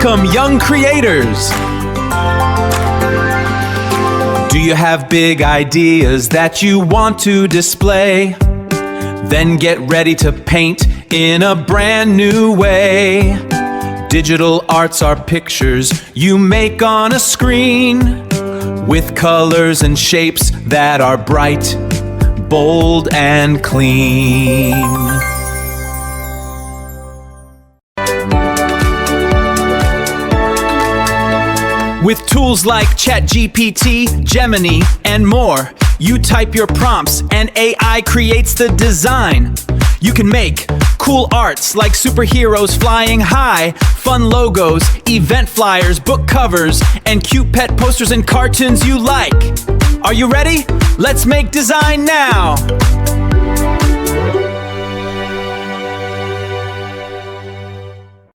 Welcome, young creators! Do you have big ideas that you want to display? Then get ready to paint in a brand new way. Digital arts are pictures you make on a screen with colors and shapes that are bright, bold, and clean. With tools like ChatGPT, Gemini, and more, you type your prompts and AI creates the design. You can make cool arts like superheroes flying high, fun logos, event flyers, book covers, and cute pet posters and cartoons you like. Are you ready? Let's make design now!